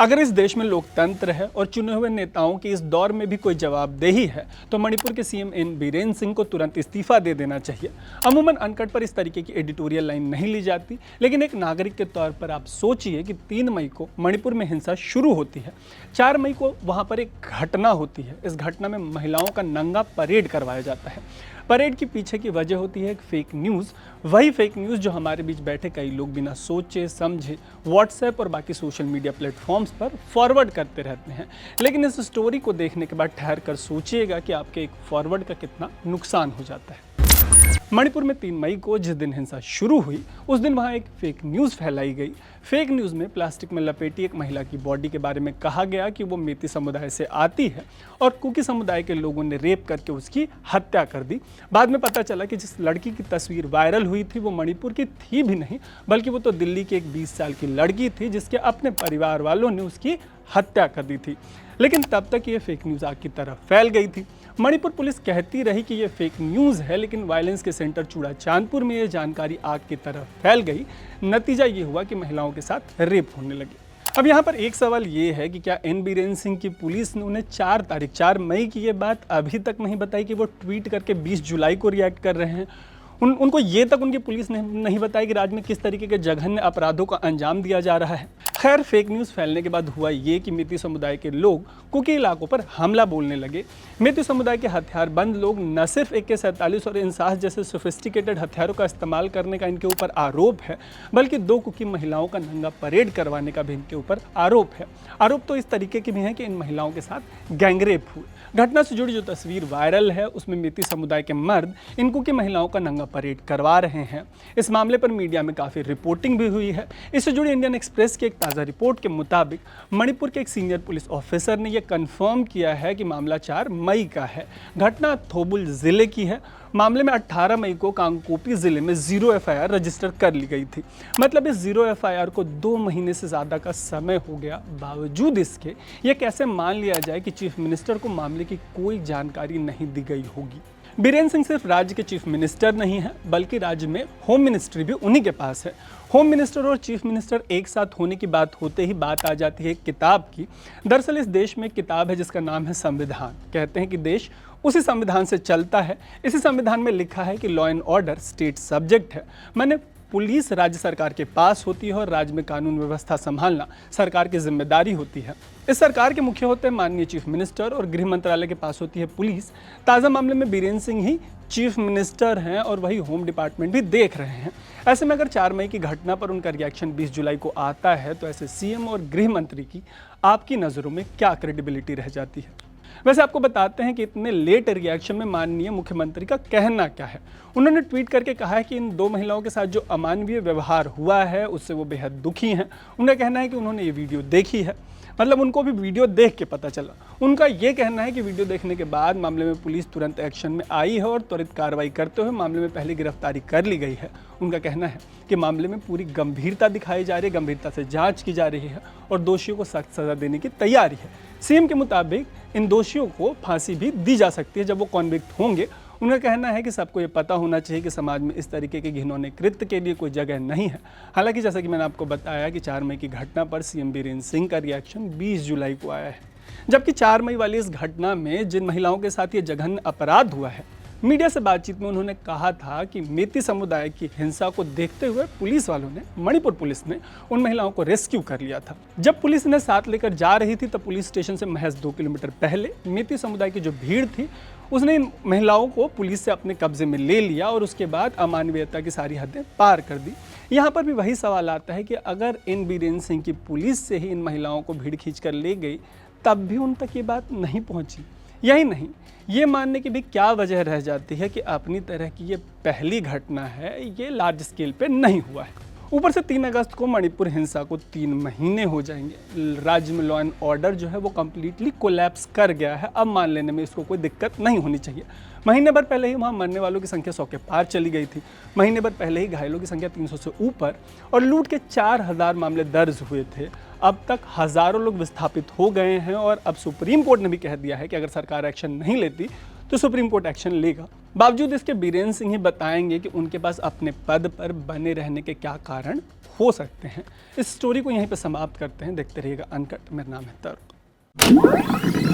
अगर इस देश में लोकतंत्र है और चुने हुए नेताओं की इस दौर में भी कोई जवाबदेही है तो मणिपुर के सीएम एन बीरेन सिंह को तुरंत इस्तीफा दे देना चाहिए। अमूमन अनकट पर इस तरीके की एडिटोरियल लाइन नहीं ली जाती, लेकिन एक नागरिक के तौर पर आप सोचिए कि 3 मई को मणिपुर में हिंसा शुरू होती है। 4 मई को वहां पर एक घटना होती है। इस घटना में महिलाओं का नंगा परेड करवाया जाता है। परेड के पीछे की वजह होती है एक फेक न्यूज़, वही फेक न्यूज़ जो हमारे बीच बैठे कई लोग बिना सोचे समझे व्हाट्सएप और बाकी सोशल मीडिया प्लेटफॉर्म्स पर फॉरवर्ड करते रहते हैं। लेकिन इस स्टोरी को देखने के बाद ठहर कर सोचिएगा कि आपके एक फॉरवर्ड का कितना नुकसान हो जाता है। मणिपुर में 3 मई को जिस दिन हिंसा शुरू हुई उस दिन वहां एक फेक न्यूज़ फैलाई गई। फेक न्यूज़ में प्लास्टिक में लपेटी एक महिला की बॉडी के बारे में कहा गया कि वो मेती समुदाय से आती है और कुकी समुदाय के लोगों ने रेप करके उसकी हत्या कर दी। बाद में पता चला कि जिस लड़की की तस्वीर वायरल हुई थी वो मणिपुर की थी भी नहीं, बल्कि वो तो दिल्ली की एक 20 साल की लड़की थी जिसके अपने परिवार वालों ने उसकी हत्या कर दी थी। लेकिन तब तक ये फेक न्यूज़ आग की तरह फैल गई थी। मणिपुर पुलिस कहती रही कि ये फेक न्यूज़ है, लेकिन वायलेंस के सेंटर चूड़ा चांदपुर में ये जानकारी आग की तरह फैल गई। नतीजा ये हुआ कि महिलाओं के साथ रेप होने लगे। अब यहाँ पर एक सवाल ये है कि क्या एन बीरेन सिंह की पुलिस ने उन्हें 4 मई की ये बात अभी तक नहीं बताई कि वो ट्वीट करके 20 जुलाई को रिएक्ट कर रहे हैं। उनको ये तक उनकी पुलिस ने नहीं बताया कि राज्य में किस तरीके के जघन्य अपराधों का अंजाम दिया जा रहा है। खैर, फेक न्यूज़ फैलने के बाद हुआ ये कि मेती समुदाय के लोग कुकी इलाकों पर हमला बोलने लगे। मेती समुदाय के हथियारबंद लोग न सिर्फ AK-47 और इंसास जैसे सोफिस्टिकेटेड हथियारों का इस्तेमाल करने का इनके ऊपर आरोप है, बल्कि 2 कुकी महिलाओं का नंगा परेड करवाने का भी इनके ऊपर आरोप है। आरोप तो इस तरीके के भी हैं कि इन महिलाओं के साथ गैंगरेप हुए। घटना से जुड़ी जो तस्वीर वायरल है उसमें मेती समुदाय के मर्द इन कुकी महिलाओं का नंगा परेड करवा रहे हैं। इस मामले पर मीडिया में काफ़ी रिपोर्टिंग भी हुई है। इससे जुड़ी इंडियन एक्सप्रेस की एक ताज़ा रिपोर्ट के मुताबिक मणिपुर के एक सीनियर पुलिस ऑफिसर ने यह कंफर्म किया है कि मामला 4 मई का है। घटना थोबुल जिले की है। मामले में 18 मई को कांगपोपी जिले में 0 FIR रजिस्टर कर ली गई थी। मतलब इस 0 FIR को 2 महीने से ज़्यादा का समय हो गया। बावजूद इसके ये कैसे मान लिया जाए कि चीफ मिनिस्टर को मामले की कोई जानकारी नहीं दी गई होगी। बीरेन सिंह सिर्फ राज्य के चीफ मिनिस्टर नहीं है, बल्कि राज्य में होम मिनिस्ट्री भी उन्हीं के पास है। होम मिनिस्टर और चीफ मिनिस्टर एक साथ होने की बात होते ही बात आ जाती है एक किताब की। दरअसल इस देश में एक किताब है जिसका नाम है संविधान। कहते हैं कि देश उसी संविधान से चलता है। इसी संविधान में लिखा है कि law and order state subject है, माने पुलिस राज्य सरकार के पास होती है और राज्य में कानून व्यवस्था संभालना सरकार की जिम्मेदारी होती है। इस सरकार के मुख्य होते हैं माननीय चीफ मिनिस्टर और गृह मंत्रालय के पास होती है पुलिस। ताज़ा मामले में बीरेन सिंह ही चीफ मिनिस्टर हैं और वही होम डिपार्टमेंट भी देख रहे हैं। ऐसे में अगर 4 मई की घटना पर उनका रिएक्शन 20 जुलाई को आता है तो ऐसे सीएम और गृह मंत्री की आपकी नज़रों में क्या क्रेडिबिलिटी रह जाती है? वैसे आपको बताते हैं कि इतने लेट रिएक्शन में माननीय मुख्यमंत्री का कहना क्या है। उन्होंने ट्वीट करके कहा है कि इन 2 महिलाओं के साथ जो अमानवीय व्यवहार हुआ है उससे वो बेहद दुखी हैं। उनका कहना है कि उन्होंने ये वीडियो देखी है, मतलब उनको भी वीडियो देख के पता चला। उनका ये कहना है कि वीडियो देखने के बाद मामले में पुलिस तुरंत एक्शन में आई है और त्वरित कार्रवाई करते हुए मामले में पहले गिरफ्तारी कर ली गई है। उनका कहना है कि मामले में पूरी गंभीरता दिखाई जा रही है, गंभीरता से जांच की जा रही है और दोषियों को सख्त सज़ा देने की तैयारी है। सीएम के मुताबिक इन दोषियों को फांसी भी दी जा सकती है जब वो कॉन्विक्ट होंगे। उनका कहना है कि सबको ये पता होना चाहिए कि समाज में इस तरीके के घिनौने कृत्य के लिए कोई जगह नहीं है। हालांकि जैसा कि मैंने आपको बताया कि 4 मई की घटना पर सीएम बीरेन सिंह का रिएक्शन 20 जुलाई को आया है, जबकि 4 मई वाली इस घटना में जिन महिलाओं के साथ ये जघन्य अपराध हुआ है, मीडिया से बातचीत में उन्होंने कहा था कि मेती समुदाय की हिंसा को देखते हुए पुलिस वालों ने, मणिपुर पुलिस ने उन महिलाओं को रेस्क्यू कर लिया था। जब पुलिस इन्हें साथ लेकर जा रही थी तब पुलिस स्टेशन से महज 2 किलोमीटर पहले मेती समुदाय की जो भीड़ थी उसने इन महिलाओं को पुलिस से अपने कब्जे में ले लिया और उसके बाद अमानवीयता की सारी हदें पार कर दी। यहाँ पर भी वही सवाल आता है कि अगर इन बीरेन सिंह की पुलिस से ही इन महिलाओं को भीड़ खींच कर ले गई तब भी उन तक ये बात नहीं पहुँची। यही नहीं, ये मानने की भी क्या वजह रह जाती है कि अपनी तरह की ये पहली घटना है, ये लार्ज स्केल पे नहीं हुआ है। ऊपर से 3 अगस्त को मणिपुर हिंसा को 3 महीने हो जाएंगे। राज्य में लॉ एंड ऑर्डर जो है वो कम्प्लीटली कोलैप्स कर गया है। अब मान लेने में इसको कोई दिक्कत नहीं होनी चाहिए। महीने भर पहले ही वहाँ मरने वालों की संख्या 100 के पार चली गई थी। महीने भर पहले ही घायलों की संख्या 300 से ऊपर और लूट के 4000 मामले दर्ज हुए थे। अब तक हज़ारों लोग विस्थापित हो गए हैं और अब सुप्रीम कोर्ट ने भी कह दिया है कि अगर सरकार एक्शन नहीं लेती तो सुप्रीम कोर्ट एक्शन लेगा। बावजूद इसके बीरेंद्र सिंह ही बताएंगे कि उनके पास अपने पद पर बने रहने के क्या कारण हो सकते हैं। इस स्टोरी को यहीं पर समाप्त करते हैं। देखते रहिएगा अनकट। मेरा नाम है तरुण।